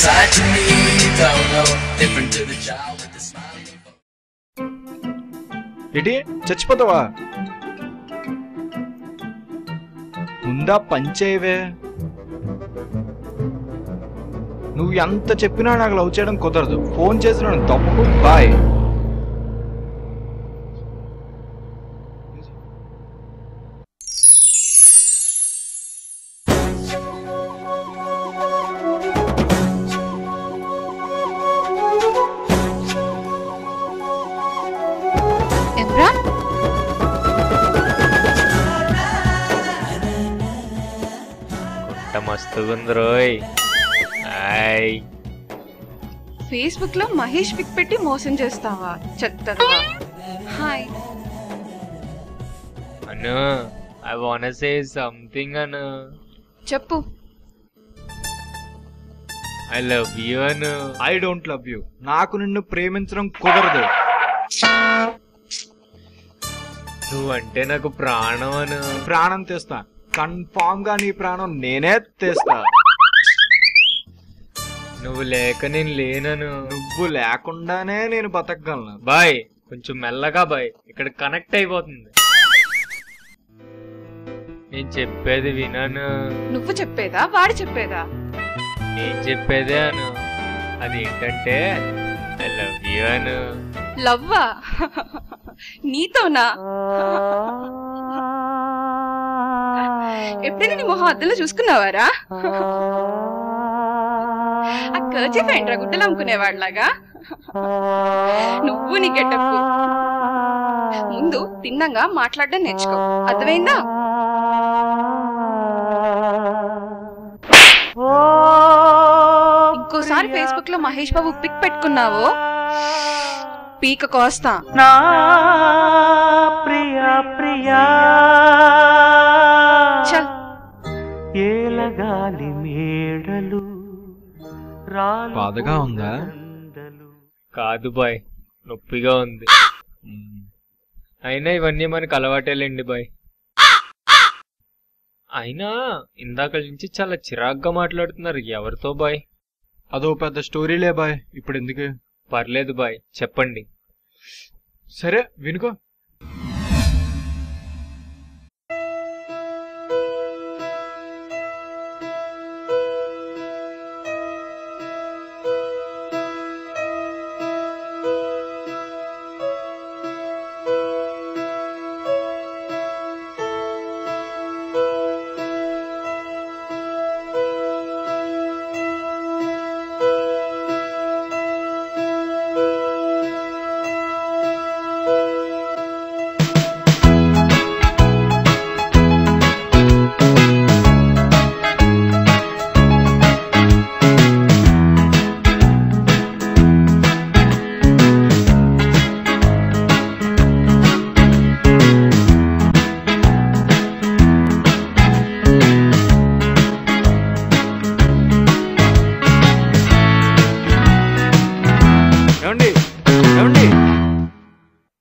side to me, don't know, different to the child with the smile. ఏంటి చచ్చిపోతావా? ముందా పంచేవే. నువ్వు ఎంత చెప్పినా నాకు లవ్ చేయడం కుదరదు. ఫోన్ చేసి నన్ను తప్పుకు బాయ్. మస్తుగుందిరోయ్. ఫేస్బుక్ లో మహేష్ పిక్ పెట్టి మోసం చేస్తావా చెత్తగా? Hi Anu, I want say something Anu. చెప్పు. I love you Anu. I don't love you. నాకు నిన్ను ప్రేమించడం కుదరదు. నువ్వంటే నాకు ప్రాణం అను. ప్రాణం తెస్తా. కన్ఫామ్ గా నీ ప్రాణం నేనే తెస్తా. నువ్వు లేక నేను లేనను. నువ్వు లేకుండానే నేను బతకగలను. బాయ్, కొంచెం మెల్లగా బాయ్, ఇక్కడ కనెక్ట్ అయిపోతుంది. నేను చెప్పేది వినను. నువ్వు చెప్పేదా వాడు చెప్పేదా? నేను చెప్పేదే అను. అదేంటంటే ఐ లవ్ యూ అను. లవ్వా? నీతోనా? ఎప్పుడైనా నీ మొహం అద్దంలో చూసుకున్నావారా? ఆ కర్చీఫ్ ఏంట్రా గుడ్డలు అమ్ముకునేవాడిలాగా? నువ్వు నీ గెటప్. ముందు తిన్నంగా మాట్లాడడం నేర్చుకో, అర్థమైందా? ఇంకోసారి ఫేస్బుక్ లో మహేష్ బాబు పిక్ పెట్టుకున్నావో పీక కోస్తా. చల్. బాధగా ఉందా? కాదు బాయ్, నొప్పిగా ఉంది. అయినా ఇవన్నీ మనకు అలవాటేలేండి బాయ్. అయినా ఇందాక నుంచి చాలా చిరాగ్గా మాట్లాడుతున్నారు. ఎవరితో బాయ్? అదో పెద్ద స్టోరీలే బాయ్, ఇప్పుడు ఎందుకు? పర్లేదు బాయ్, చెప్పండి. సరే వినుకో.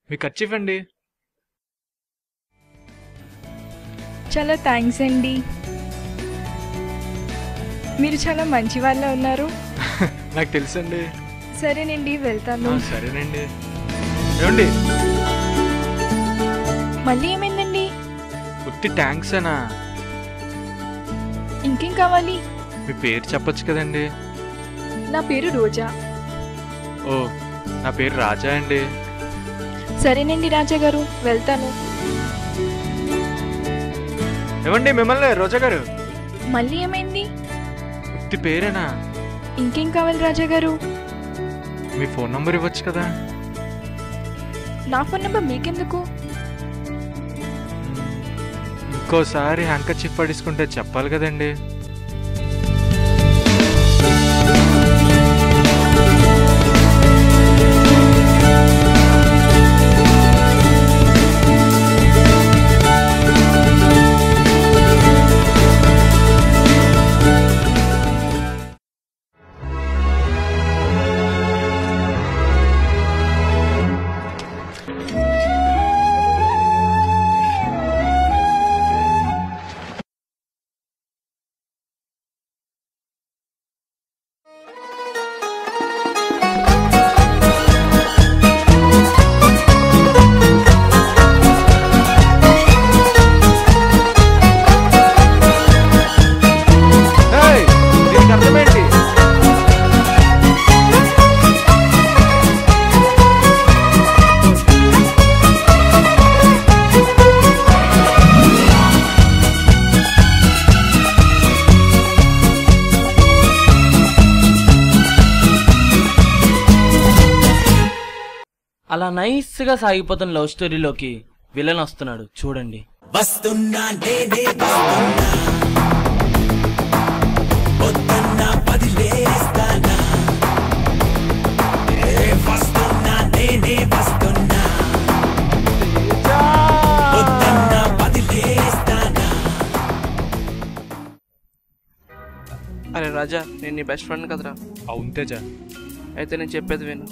మీ కర్చీఫ్ అండి. చాలా థ్యాంక్స్ అండి, మీరు చాలా మంచి వాళ్ళ ఉన్నారు. నాకు తెలుసండి. సరేనండి, వెళ్తాను. సరేనండి. ఏమండి, మళ్ళీ ఏమైందండి? ఉత్తి థ్యాంక్స్ అనా? ఇంకేం కావాలి? మీ పేరు చెప్పొచ్చు కదండి. నా పేరు రోజా. ఓ, నా పేరు రాజా అండి. సరేనండి రాజా గారు, వెళ్తాను. ఏమండి మిమ్మల్ని రోజా గారు? మళ్ళీ ఏమైంది? ఉత్తి పేరేనా? ఇంకేం కావాలి రాజా గారు? మీ ఫోన్ నంబర్ ఇవ్వచ్చు కదా. నా ఫోన్ నంబర్ మీకెందుకు? ఇంకోసారి హ్యాంకర్చీఫ్ పడేసుకుంటే చెప్పాలి కదండి. నైస్గా సాగిపోతున్న లవ్ స్టోరీలోకి విలన్ వస్తున్నాడు చూడండి. వస్తున్నా నేనే వస్తున్నా, వస్తున్నా బదిలేస్తానా, వస్తున్నా నేనే వస్తున్నా, వస్తున్నా బదిలేస్తానా. అరే రాజా, నేను నీ బెస్ట్ ఫ్రెండ్ కదరా. అవును తేజ. అయితే నేను చెప్పేది విను.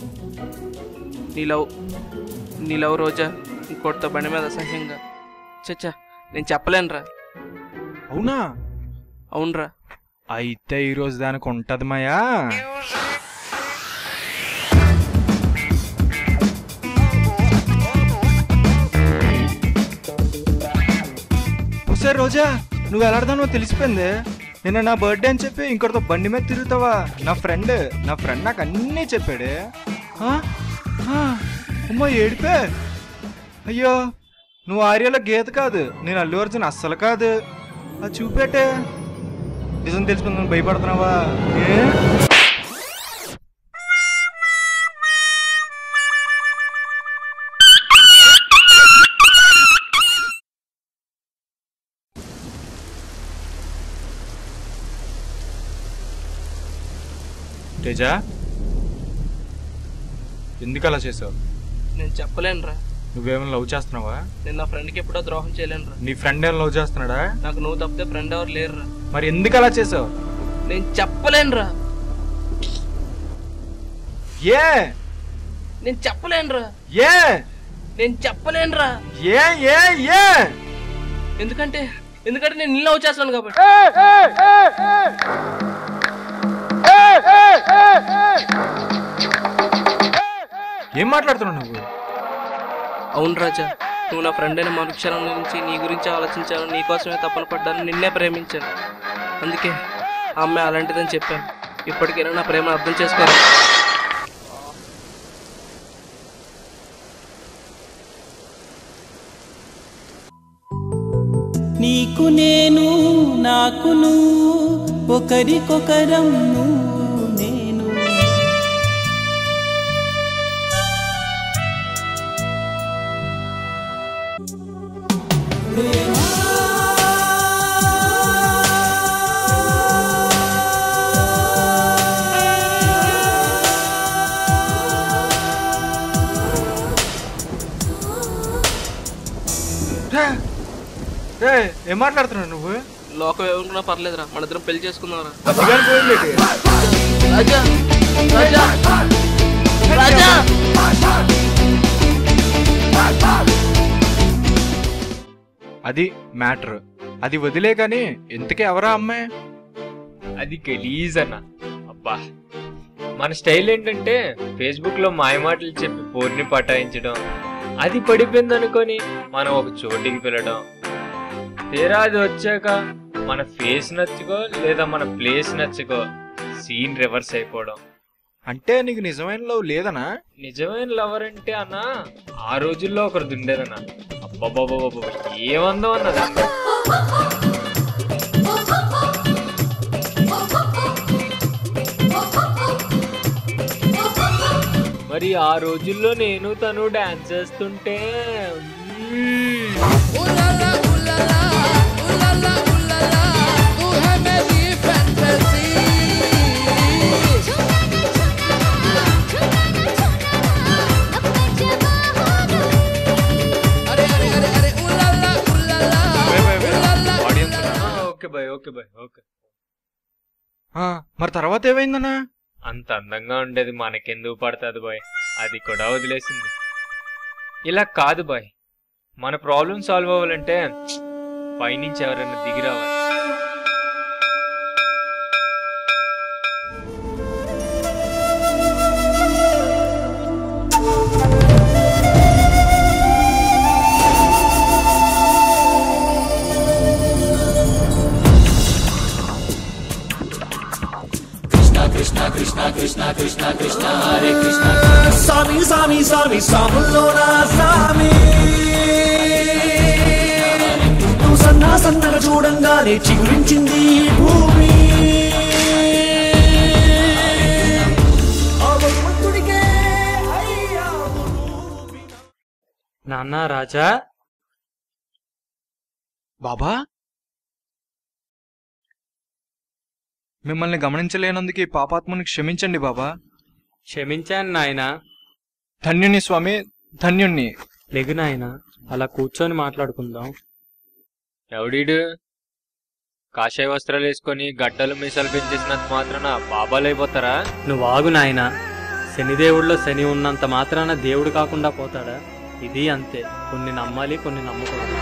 నీ లవ్ రోజా ఇంకోటితో బండి మీద అసహ్యంగా. చచ్చా, నేను చెప్పలేనురా. అవునా? అవునరా. అయితే ఈరోజు దానికి ఉంటది మాయా. ఒకసారి రోజా, నువ్వు ఎలాడదానో తెలిసిపోయింది. నిన్న నా బర్త్డే అని చెప్పి ఇంకొకరితో బండి మీద తిరుగుతావా? నా ఫ్రెండ్ నాకు అన్నీ చెప్పాడే. అమ్మా ఏడిపే. అయ్యో, నువ్వు ఆర్యలో గీత కాదు, నేను అల్లు అర్జున్ అస్సలు కాదు. అది చూపెట్టే. నిజం తెలిసిపోయిందని భయపడుతున్నావా? తేజ, ఎందుకు అలా చేసావు? నేను చెప్పలేనురా. నువ్వేమైనా లవ్ చేస్తున్నావా? నేను నా ఫ్రెండ్కి ఎప్పుడో ద్రోహం చేయలేనురా. నీ ఫ్రెండ్ ఏమైనా లవ్ చేస్తున్నాడా? నాకు నువ్వు తప్పితే ఫ్రెండ్ ఎవరు లేరురా. మరి ఎందుకు అలా చేసావు? నేను చెప్పలేనురా. ఏ నేను చెప్పలేనురా. ఏ నేను చెప్పలేనురా. ఏ ఏ ఏ ఎందుకంటే నేను నిన్ను లవ్ చేస్తాను కాబట్టి. ఏం మాట్లాడుతున్నావు నువ్వు? అవును రాజా, నువ్వు నా ఫ్రెండ్ అయిన మరుక్షణం నుంచి నీ గురించి ఆలోచించాను, నీకోసమే తప్పన పడ్డాను, నిన్నే ప్రేమించాను. అందుకే ఆ అమ్మాయి అలాంటిదని చెప్పాను. ఇప్పటికైనా నా ప్రేమను అర్థం చేసుకోరు. నీకు నేను, నాకు నువ్వు, ఒకరికొకరం నువ్వు నేను. ఏం మాట్లాడుతున్నావు నువ్వు? లోకం ఏమనుకున్నా పర్లేదురా, మన ఇద్దరం పెళ్లి చేసుకుందాంరా. రాజా రాజా రాజా అది మ్యాటర్. అది వదిలే కానీ ఇంతకీ ఎవరా అమ్మాయి? అది గలీజ్ అన్న. అబ్బా, మన స్టైల్ ఏంటంటే ఫేస్బుక్ లో మాయమాటలు చెప్పి పోర్ని పటాయించడం, అది పడిపోయింది అనుకొని మనం ఒక చోటికి పిలవడం, తీరా అది వచ్చాక మన ఫేస్ నచ్చుకో లేదా మన ప్లేస్ నచ్చుకో సీన్ రివర్స్ అయిపోవడం. అంటే నీకు నిజమైన లవ్ లేదనా? నిజమైన లవర్ అంటే అన్న ఆ రోజుల్లో ఒకరిది ఉండేదన్న. అబ్బాబాబాబా, ఏమందో అన్నది. మరి ఆ రోజుల్లో నేను తను డాన్స్ చేస్తుంటే ఓకే బాయ్. మరి తర్వాత ఏమైందన్నా? అంత అందంగా ఉండేది మనకెందుకు పడుతుంది బాయ్, అది కూడా వదిలేసింది. ఇలా కాదు బాయ్, మన ప్రాబ్లం సాల్వ్ అవ్వాలంటే పైనుంచి ఎవరైనా దిగి రావాలి. కృష్ణ కృష్ణ కృష్ణ కృష్ణ కృష్ణ హరే కృష్ణ. స్వామి స్వామి స్వామి స్వాముల్లోనా స్వామి, నువ్వు సన్నగా చూడంగానే చిగురించింది భూమి. ఆ భగవంతుడికే అయ్యా భూమి. నాన్న రాజా. బాబా, మిమ్మల్ని గమనించలేనందుకు ఈ పాపాత్ముని క్షమించండి బాబా. క్షమించాను నాయనా. ధన్యుణ్ణి స్వామి, ధన్యుణ్ణి. లేగు నాయనా, అలా కూర్చొని మాట్లాడుకుందాం. ఎవడీడు కాషాయ వస్త్రాలు వేసుకొని గడ్డలు మీసాలు పెంచేసినంత మాత్రాన బాబాలైపోతారా? నువ్వు ఆగు నాయనా. శనిదేవుడిలో శని ఉన్నంత మాత్రాన దేవుడు కాకుండా పోతాడా? ఇది అంతే, కొన్ని నమ్మాలి, కొన్ని నమ్మకూడదు.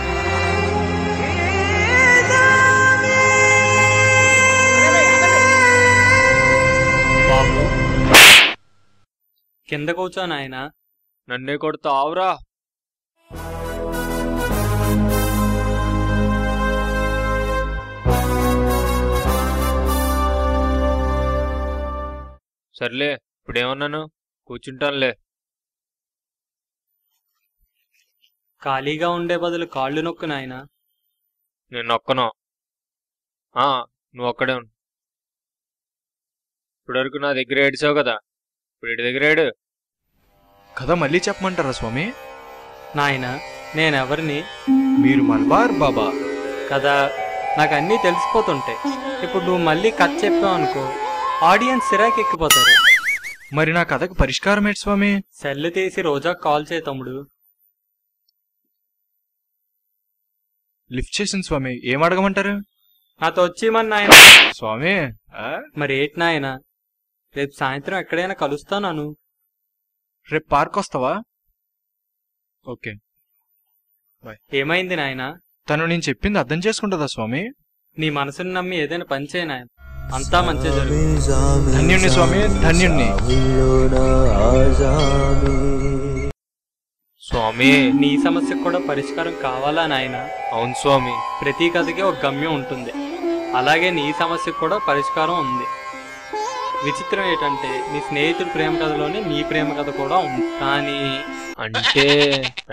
బాబు కింద కూర్చో నాయనా. నన్నే కొడతావురా. సర్లే, ఇప్పుడేమన్నాను? కూర్చుంటానులే. ఖాళీగా ఉండే బదులు కాళ్ళు నొక్కు నాయనా. నేను నొక్కను. నువ్వు ఒక్కడే ఉండు. ఇప్పటివరకు నా దగ్గర ఏడిసావు కదా, ఇప్పుడు ఇటు దగ్గర ఏడు. కథ మళ్ళీ చెప్పమంటారా స్వామి? నాయనా, నేనెవరిని? మీరు మల్బార్ బాబా కదా, నాకు అన్నీ తెలిసిపోతుంటాయి. ఇప్పుడు నువ్వు మళ్ళీ కథ చెప్పావు అనుకో, ఆడియన్స్ సిరాకి ఎక్కిపోతారు. మరి నా కథకు పరిష్కారం ఏంటి స్వామి? సెల్లు తీసి రోజా కాల్ చేయి తమ్ముడు. లిఫ్ట్ చేసింది స్వామి. ఏం అడగమంటారు? నాతో వచ్చేయమని నాయన. స్వామి మరి ఏంటి నాయన, రేపు సాయంత్రం ఎక్కడైనా కలుస్తాను. రేపు పార్క్ వస్తావా? Okay bye. ఏమైంది నాయన? తను నేను చెప్పింది అర్థం చేసుకుంటుందా స్వామి? నీ మనసుని నమ్మి ఏదైనా పని చేయి నాయన, అంతా మంచి జరుగుతుంది. ధన్యుణ్ణి స్వామి, ధన్యుణ్ణి. స్వామి, నీ సమస్యకు కూడా పరిష్కారం కావాలా నాయన? అవును స్వామి. ప్రతి కథకి ఒక గమ్యం ఉంటుంది, అలాగే నీ సమస్యకు కూడా పరిష్కారం ఉంది. విచిత్రం ఏంటంటే నీ స్నేహితుడి ప్రేమ కథలోనే నీ ప్రేమ కథ కూడా ఉంది. కానీ అంటే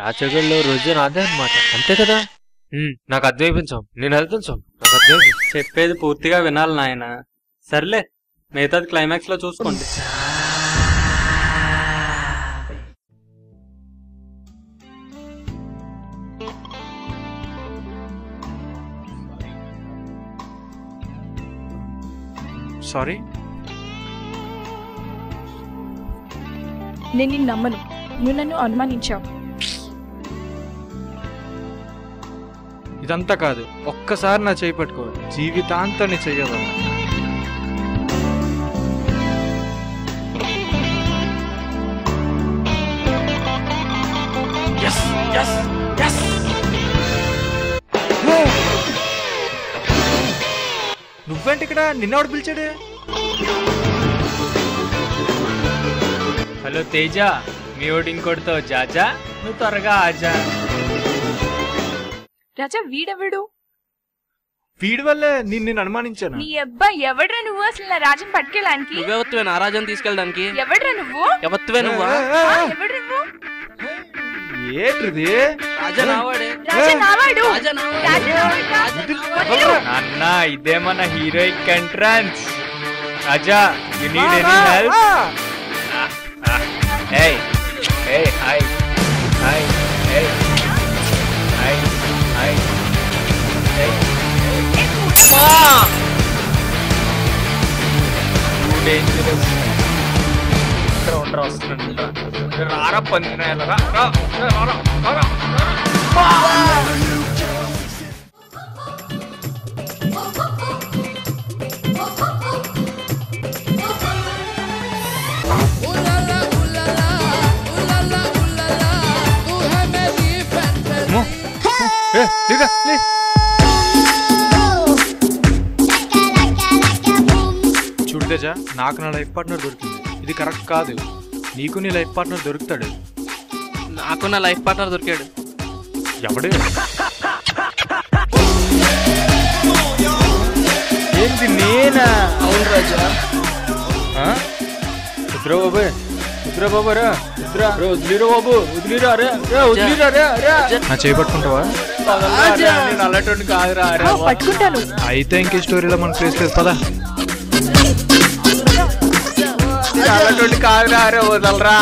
రాచగల్లో రోజు నాదే అనమాట, అంతే కదా? నాకు అర్థమైపోయించాం. నేను వెళ్తాను. నాకు అర్థం చెప్పేది పూర్తిగా వినాలి నాయన. సర్లే, మిగతాది క్లైమాక్స్ లో చూసుకోండి. సారీ, నేను నిన్ను నమ్మను. నువ్వు నన్ను అనుమానించావు. ఇదంతా కాదు, ఒక్కసారి నా చేయి పట్టుకో, జీవితాంతాన్ని చెయ్యదు. నువ్వేంటి ఇక్కడ? నిన్నవాడు పిలిచాడే. హలో తేజ, మీ ఓడి ఇంకోటితో జాజా, నువ్వు త్వరగా ఆజా. రాజా, వీడెవడు? వీడి వల్లే నేను అనుమానించాను. నీ అబ్బా, ఎవడ్రా నువ్వు? అసలు నా రాజన్ పట్టుకెళ్ళడానికి నువ్వెవత్తువే నా రాజాని తీసుకెళ్ళడానికి? ఎవడ్రా నువ్వు? ఎవత్తువే నువ్వా? ఎవడు నువ్వు? ఏంటిది? రాజా నావాడే. రాజా నావాడు. రాజా నావాడు. నాన్న, ఇదే మన heroic entrance. Raja, you need any help? Hey hey hi hi hey hi hi hey మా డేంజరస్. ఇక్కడ ఉండరా, వస్తున్నాను. రారా పందినాయల, రా రా రా రా. చూడు తేజ, నాకు నా లైఫ్ పార్ట్నర్ దొరికింది. ఇది కరెక్ట్ కాదు. నీకు నీ లైఫ్ పార్ట్నర్ దొరుకుతాడు. నాకు నా లైఫ్ పార్ట్నర్ దొరికాడు. ఎవడు? ఏంటి నేనా? అవును రాజా. వద్దురా బాబు, వద్దురా బాబు, రా వద్దురా, వదిలిరా బాబు, వదిలిరా, రే వదిలిరా, రే. నా చేయి పట్టుకుంటావా? నేను అలాంటి కాదురా. పట్టుకుంటాను. అయితే ఇంకే స్టోరీలో మనకు ప్లేస్ లేదు, పదా. అలాంటి కాదురా, రే వదలరా.